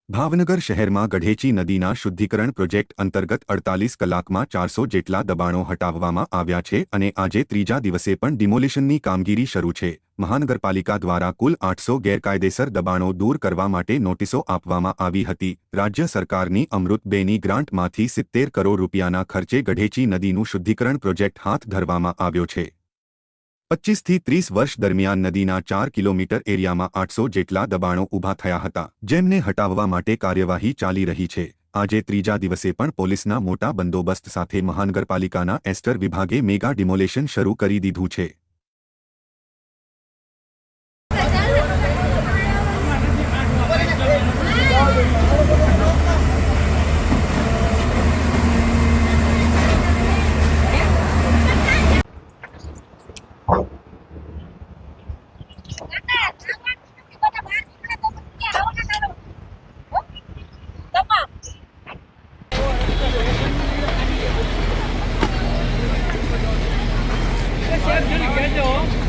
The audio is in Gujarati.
ભાવનગર શહેરમાં ગઢેચી નદીના શુદ્ધિકરણ પ્રોજેક્ટ અંતર્ગત 48 કલાકમાં 400 જેટલા દબાણો હટાવવામાં આવ્યા છે અને આજે ત્રીજા દિવસે પણ ડિમોલિશનની કામગીરી શરૂ છે। મહાનગરપાલિકા દ્વારા કુલ 800 ગેરકાયદેસર દબાણો દૂર કરવા માટે નોટિસો આપવામાં આવી હતી। રાજ્ય સરકારની અમૃત 2ની ગ્રાન્ટમાંથી 70 કરોડ રૂપિયાના ખર્ચે ગઢેચી નદીનું શુદ્ધિકરણ પ્રોજેક્ટ હાથ ધરવામાં આવ્યો છે। 25 થી 30 વર્ષ દરમિયાન નદીના 4 કિલોમીટર એરિયામાં 800 જેટલા દબાણો ઊભા થયા હતા, જેમને હટાવવા માટે કાર્યવાહી ચાલી રહી છે। આજે ત્રીજા દિવસે પણ પોલીસના મોટા બંદોબસ્ત સાથે મહાનગરપાલિકાના એસ્ટર વિભાગે મેગા ડિમોલેશન શરૂ કરી દીધું છે। Saya jadi kerja.